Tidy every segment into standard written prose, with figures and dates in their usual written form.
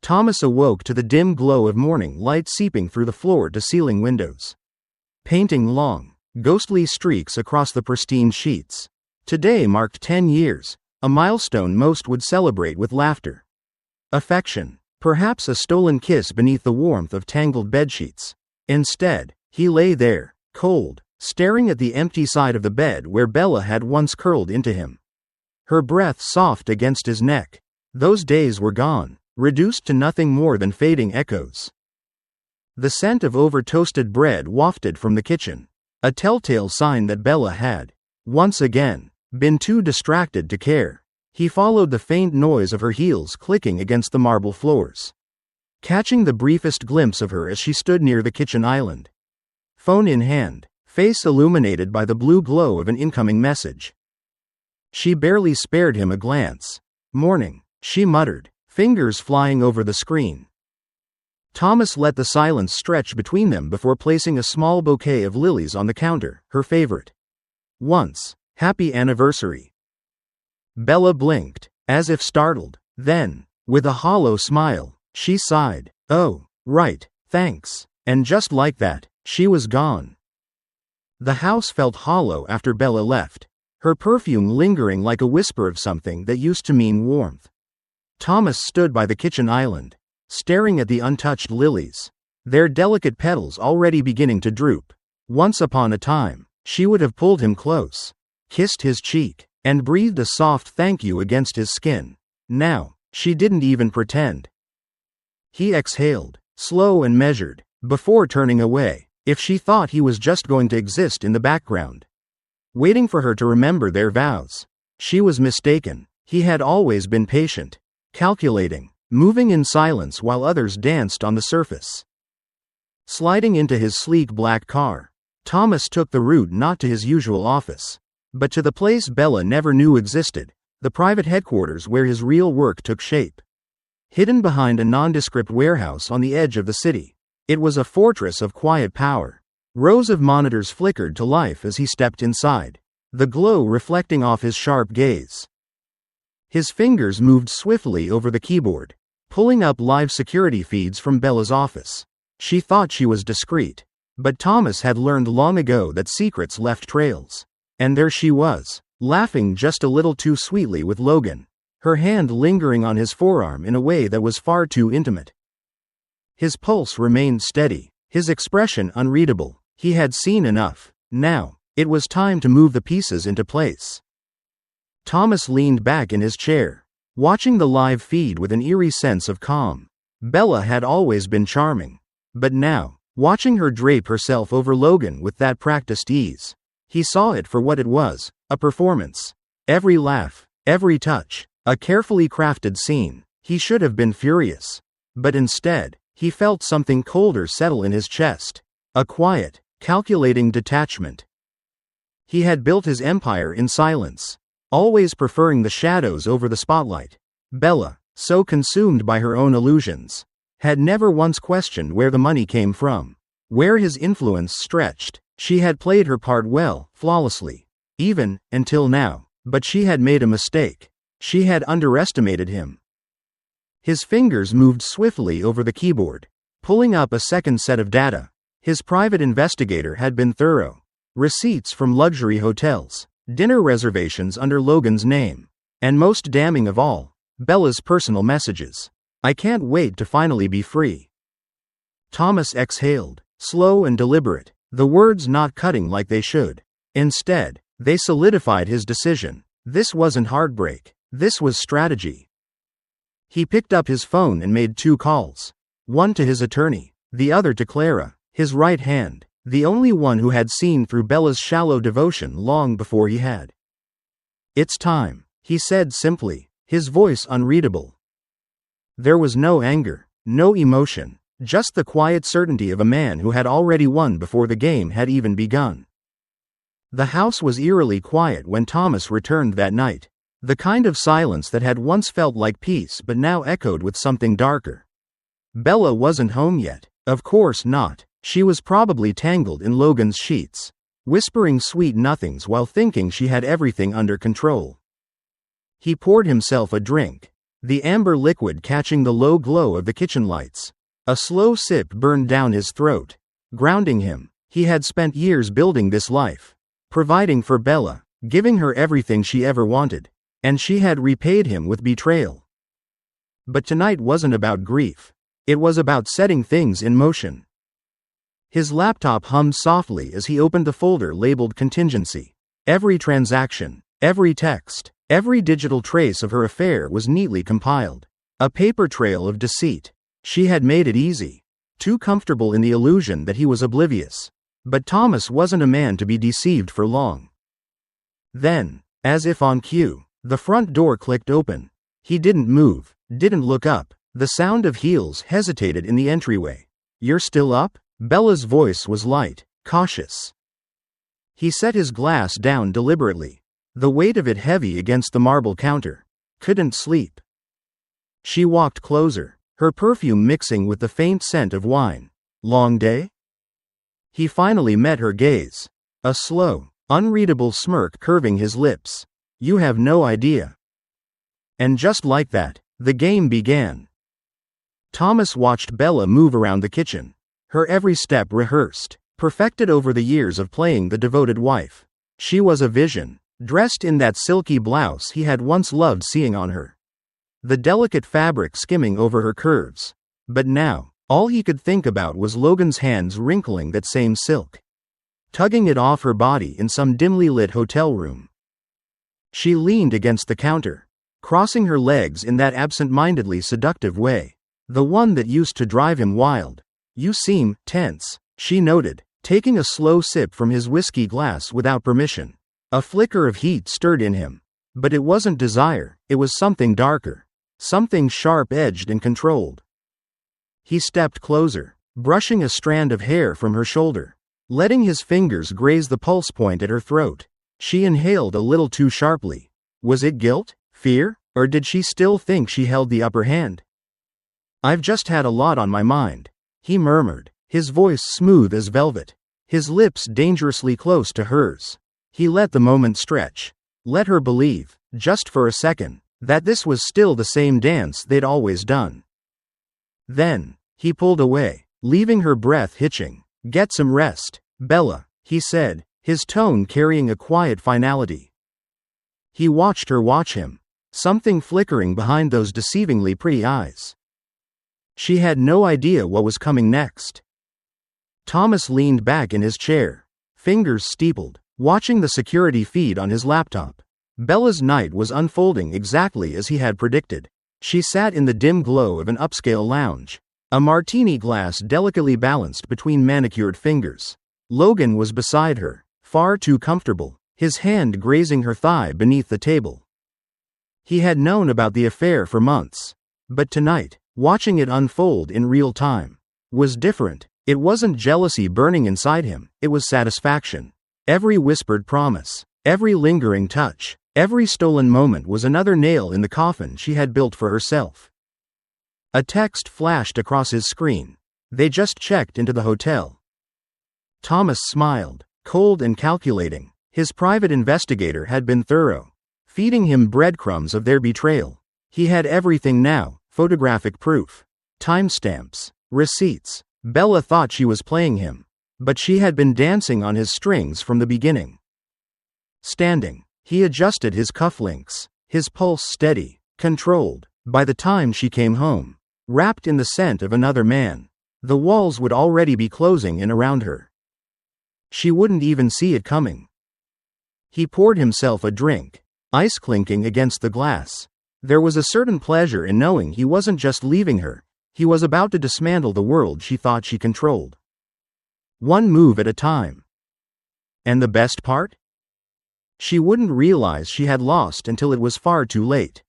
Thomas awoke to the dim glow of morning light seeping through the floor-to-ceiling windows, painting long, ghostly streaks across the pristine sheets. Today marked 10 years, a milestone most would celebrate with laughter. Affection, perhaps a stolen kiss beneath the warmth of tangled bedsheets. Instead, he lay there, cold, staring at the empty side of the bed where Bella had once curled into him. Her breath soft against his neck. Those days were gone, reduced to nothing more than fading echoes. The scent of over-toasted bread wafted from the kitchen, a telltale sign that Bella had, once again, been too distracted to care. He followed the faint noise of her heels clicking against the marble floors, catching the briefest glimpse of her as she stood near the kitchen island, phone in hand, face illuminated by the blue glow of an incoming message. She barely spared him a glance. "Morning," she muttered, fingers flying over the screen. Thomas let the silence stretch between them before placing a small bouquet of lilies on the counter, her favorite. Once, "Happy anniversary." Bella blinked, as if startled. Then, with a hollow smile, she sighed. "Oh, right, thanks." And just like that, she was gone. The house felt hollow after Bella left, her perfume lingering like a whisper of something that used to mean warmth. Thomas stood by the kitchen island, staring at the untouched lilies, their delicate petals already beginning to droop. Once upon a time, she would have pulled him close, kissed his cheek, and breathed a soft thank you against his skin. Now, she didn't even pretend. He exhaled, slow and measured, before turning away, if she thought he was just going to exist in the background, waiting for her to remember their vows. She was mistaken. He had always been patient, calculating, moving in silence while others danced on the surface. Sliding into his sleek black car, Thomas took the route not to his usual office, but to the place Bella never knew existed, the private headquarters where his real work took shape. Hidden behind a nondescript warehouse on the edge of the city, it was a fortress of quiet power. Rows of monitors flickered to life as he stepped inside, the glow reflecting off his sharp gaze. His fingers moved swiftly over the keyboard, pulling up live security feeds from Bella's office. She thought she was discreet, but Thomas had learned long ago that secrets left trails. And there she was, laughing just a little too sweetly with Logan, her hand lingering on his forearm in a way that was far too intimate. His pulse remained steady, his expression unreadable. He had seen enough. Now, it was time to move the pieces into place. Thomas leaned back in his chair, watching the live feed with an eerie sense of calm. Bella had always been charming, but now, watching her drape herself over Logan with that practiced ease, he saw it for what it was, a performance. Every laugh, every touch, a carefully crafted scene. He should have been furious, but instead, he felt something colder settle in his chest, a quiet, calculating detachment. He had built his empire in silence, always preferring the shadows over the spotlight. Bella, so consumed by her own illusions, had never once questioned where the money came from, where his influence stretched. She had played her part well, flawlessly, even until now, but she had made a mistake. She had underestimated him. His fingers moved swiftly over the keyboard, pulling up a second set of data. His private investigator had been thorough. Receipts from luxury hotels, dinner reservations under Logan's name, and most damning of all, Bella's personal messages. "I can't wait to finally be free." Thomas exhaled, slow and deliberate, the words not cutting like they should. Instead, they solidified his decision. This wasn't heartbreak. This was strategy. He picked up his phone and made 2 calls. One to his attorney, the other to Clara, his right hand, the only one who had seen through Bella's shallow devotion long before he had. "It's time," he said simply, his voice unreadable. There was no anger, no emotion, just the quiet certainty of a man who had already won before the game had even begun. The house was eerily quiet when Thomas returned that night, the kind of silence that had once felt like peace but now echoed with something darker. Bella wasn't home yet. Of course not. She was probably tangled in Logan's sheets, whispering sweet nothings while thinking she had everything under control. He poured himself a drink, the amber liquid catching the low glow of the kitchen lights. A slow sip burned down his throat, grounding him. He had spent years building this life, providing for Bella, giving her everything she ever wanted, and she had repaid him with betrayal. But tonight wasn't about grief. It was about setting things in motion. His laptop hummed softly as he opened the folder labeled contingency. Every transaction, every text, every digital trace of her affair was neatly compiled. A paper trail of deceit. She had made it easy. Too comfortable in the illusion that he was oblivious. But Thomas wasn't a man to be deceived for long. Then, as if on cue, the front door clicked open. He didn't move, didn't look up. The sound of heels hesitated in the entryway. "You're still up?" Bella's voice was light, cautious. He set his glass down deliberately, the weight of it heavy against the marble counter. Couldn't sleep. She walked closer, her perfume mixing with the faint scent of wine. Long day? He finally met her gaze, a slow, unreadable smirk curving his lips. "You have no idea." And just like that, the game began. Thomas watched Bella move around the kitchen, her every step rehearsed, perfected over the years of playing the devoted wife. She was a vision, dressed in that silky blouse he had once loved seeing on her, the delicate fabric skimming over her curves. But now, all he could think about was Logan's hands wrinkling that same silk, tugging it off her body in some dimly lit hotel room. She leaned against the counter, crossing her legs in that absent-mindedly seductive way, the one that used to drive him wild. "You seem tense," she noted, taking a slow sip from his whiskey glass without permission. A flicker of heat stirred in him. But it wasn't desire, it was something darker, something sharp-edged and controlled. He stepped closer, brushing a strand of hair from her shoulder, letting his fingers graze the pulse point at her throat. She inhaled a little too sharply. Was it guilt, fear, or did she still think she held the upper hand? "I've just had a lot on my mind," he murmured, his voice smooth as velvet, his lips dangerously close to hers. He let the moment stretch, let her believe, just for a second, that this was still the same dance they'd always done. Then, he pulled away, leaving her breath hitching. "Get some rest, Bella," he said, his tone carrying a quiet finality. He watched her watch him, something flickering behind those deceivingly pretty eyes. She had no idea what was coming next. Thomas leaned back in his chair, fingers steepled, watching the security feed on his laptop. Bella's night was unfolding exactly as he had predicted. She sat in the dim glow of an upscale lounge, a martini glass delicately balanced between manicured fingers. Logan was beside her, far too comfortable, his hand grazing her thigh beneath the table. He had known about the affair for months, but tonight, watching it unfold in real time, was different. It wasn't jealousy burning inside him, it was satisfaction. Every whispered promise, every lingering touch, every stolen moment was another nail in the coffin she had built for herself. A text flashed across his screen. "They just checked into the hotel." Thomas smiled, cold and calculating. His private investigator had been thorough, feeding him breadcrumbs of their betrayal. He had everything now, photographic proof, timestamps, receipts. Bella thought she was playing him, but she had been dancing on his strings from the beginning. Standing, he adjusted his cufflinks, his pulse steady, controlled. By the time she came home, wrapped in the scent of another man, the walls would already be closing in around her. She wouldn't even see it coming. He poured himself a drink, ice clinking against the glass. There was a certain pleasure in knowing he wasn't just leaving her, he was about to dismantle the world she thought she controlled. One move at a time. And the best part? She wouldn't realize she had lost until it was far too late.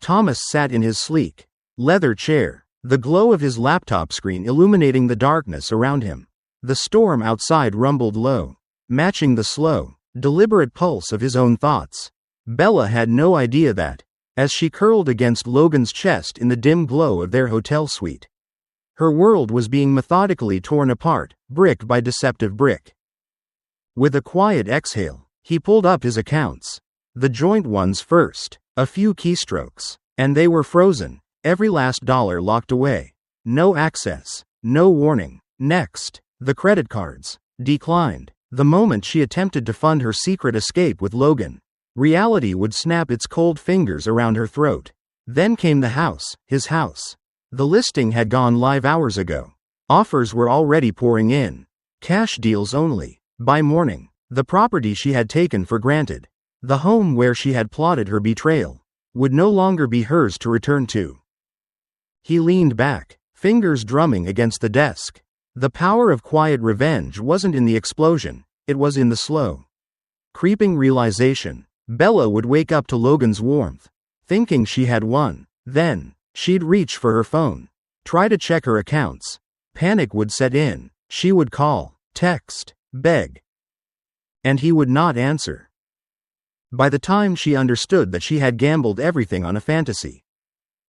Thomas sat in his sleek, leather chair, the glow of his laptop screen illuminating the darkness around him. The storm outside rumbled low, matching the slow, deliberate pulse of his own thoughts. Bella had no idea that, as she curled against Logan's chest in the dim glow of their hotel suite, her world was being methodically torn apart, brick by deceptive brick. With a quiet exhale, he pulled up his accounts, the joint ones first, a few keystrokes, And they were frozen, every last dollar locked away. No access, no warning. Next, the credit cards. Declined. The moment she attempted to fund her secret escape with Logan, reality would snap its cold fingers around her throat. Then came the house, his house. The listing had gone live hours ago. Offers were already pouring in. Cash deals only. By morning, the property she had taken for granted, the home where she had plotted her betrayal, would no longer be hers to return to. He leaned back, fingers drumming against the desk. The power of quiet revenge wasn't in the explosion, it was in the slow, creeping realization. Bella would wake up to Logan's warmth, thinking she had won. Then, she'd reach for her phone, try to check her accounts. Panic would set in. She would call, text, beg, and he would not answer. By the time she understood that she had gambled everything on a fantasy,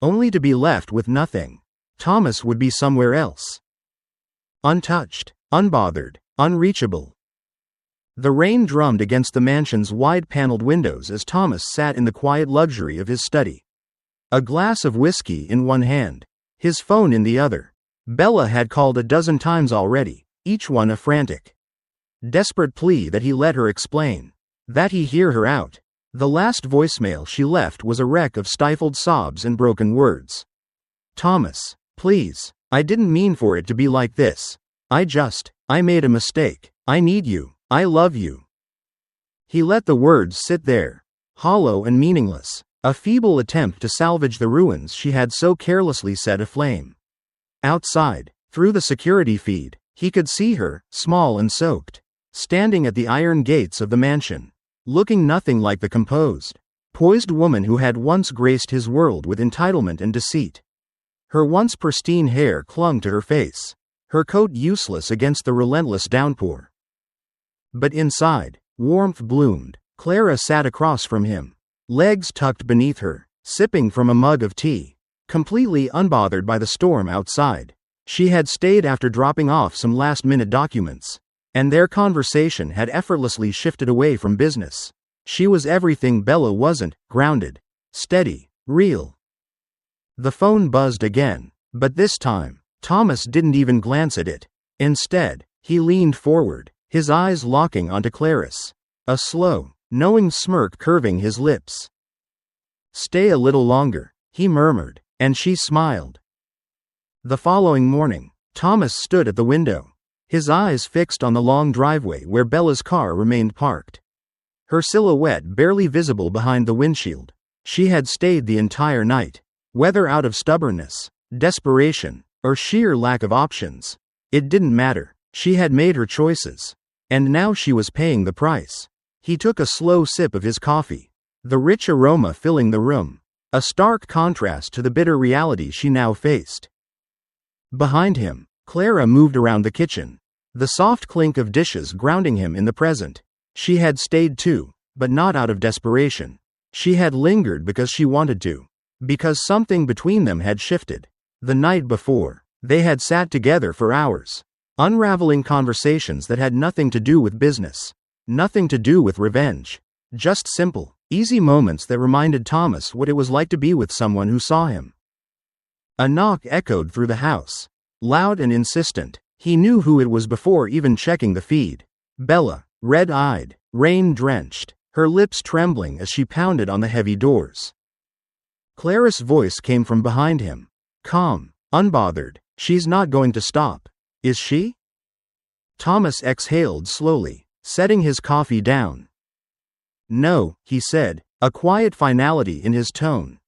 only to be left with nothing, Thomas would be somewhere else. Untouched, unbothered, unreachable. The rain drummed against the mansion's wide-paneled windows as Thomas sat in the quiet luxury of his study. A glass of whiskey in one hand, his phone in the other. Bella had called a dozen times already, each one a frantic, desperate plea that he let her explain, that he hear her out. The last voicemail she left was a wreck of stifled sobs and broken words. Thomas, please, I didn't mean for it to be like this. I made a mistake. I need you. I love you. He let the words sit there, hollow and meaningless, a feeble attempt to salvage the ruins she had so carelessly set aflame. Outside, through the security feed, he could see her, small and soaked, standing at the iron gates of the mansion, looking nothing like the composed, poised woman who had once graced his world with entitlement and deceit. Her once pristine hair clung to her face, her coat useless against the relentless downpour. But inside, warmth bloomed. Clara sat across from him, legs tucked beneath her, sipping from a mug of tea, completely unbothered by the storm outside. She had stayed after dropping off some last-minute documents, and their conversation had effortlessly shifted away from business. She was everything Bella wasn't: grounded, steady, real. The phone buzzed again, but this time, Thomas didn't even glance at it. Instead, he leaned forward, his eyes locking onto Clarice, a slow, knowing smirk curving his lips. "Stay a little longer," he murmured, and she smiled. The following morning, Thomas stood at the window, his eyes fixed on the long driveway where Bella's car remained parked. Her silhouette barely visible behind the windshield. She had stayed the entire night, whether out of stubbornness, desperation, or sheer lack of options. It didn't matter. She had made her choices, and now she was paying the price. He took a slow sip of his coffee, the rich aroma filling the room, a stark contrast to the bitter reality she now faced. Behind him, Clara moved around the kitchen, the soft clink of dishes grounding him in the present. She had stayed too, but not out of desperation. She had lingered because she wanted to, because something between them had shifted. The night before, they had sat together for hours, unraveling conversations that had nothing to do with business, nothing to do with revenge, just simple, easy moments that reminded Thomas what it was like to be with someone who saw him. A knock echoed through the house, loud and insistent. He knew who it was before even checking the feed. Bella, red-eyed, rain-drenched, her lips trembling as she pounded on the heavy doors. Clara's voice came from behind him, calm, unbothered. "She's not going to stop, is she?" Thomas exhaled slowly, setting his coffee down. "No," he said, a quiet finality in his tone.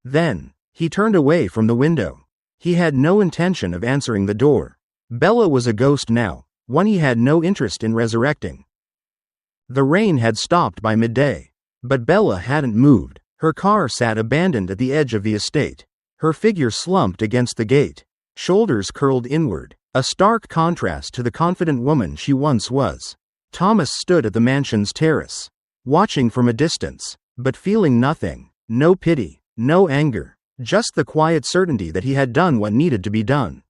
Then, he turned away from the window. He had no intention of answering the door. Bella was a ghost now, one he had no interest in resurrecting. The rain had stopped by midday, but Bella hadn't moved. Her car sat abandoned at the edge of the estate, her figure slumped against the gate, shoulders curled inward, a stark contrast to the confident woman she once was. Thomas stood at the mansion's terrace, watching from a distance, but feeling nothing, no pity, no anger, just the quiet certainty that he had done what needed to be done.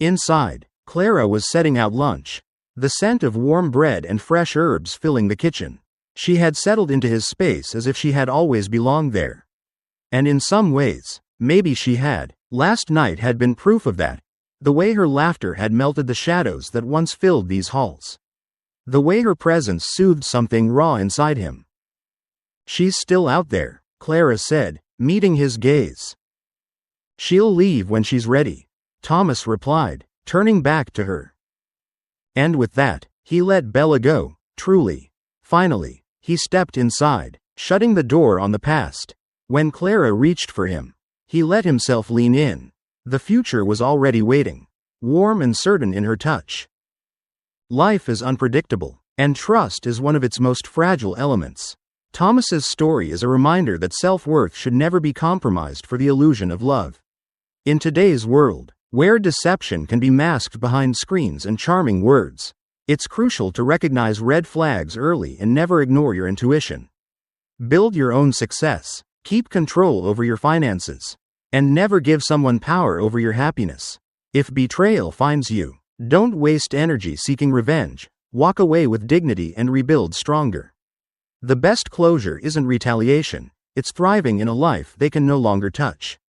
Inside, Clara was setting out lunch, the scent of warm bread and fresh herbs filling the kitchen. She had settled into his space as if she had always belonged there. And in some ways, maybe she had. Last night had been proof of that. The way her laughter had melted the shadows that once filled these halls. The way her presence soothed something raw inside him. She's still out there, Clara said, meeting his gaze. She'll leave when she's ready, Thomas replied, turning back to her. And with that, he let Bella go, truly. Finally, he stepped inside, shutting the door on the past. When Clara reached for him, he let himself lean in. The future was already waiting, warm and certain in her touch. Life is unpredictable, and trust is one of its most fragile elements. Thomas's story is a reminder that self-worth should never be compromised for the illusion of love. In today's world, where deception can be masked behind screens and charming words, it's crucial to recognize red flags early and never ignore your intuition. Build your own success, keep control over your finances, and never give someone power over your happiness. If betrayal finds you, don't waste energy seeking revenge. Walk away with dignity and rebuild stronger. The best closure isn't retaliation, it's thriving in a life they can no longer touch.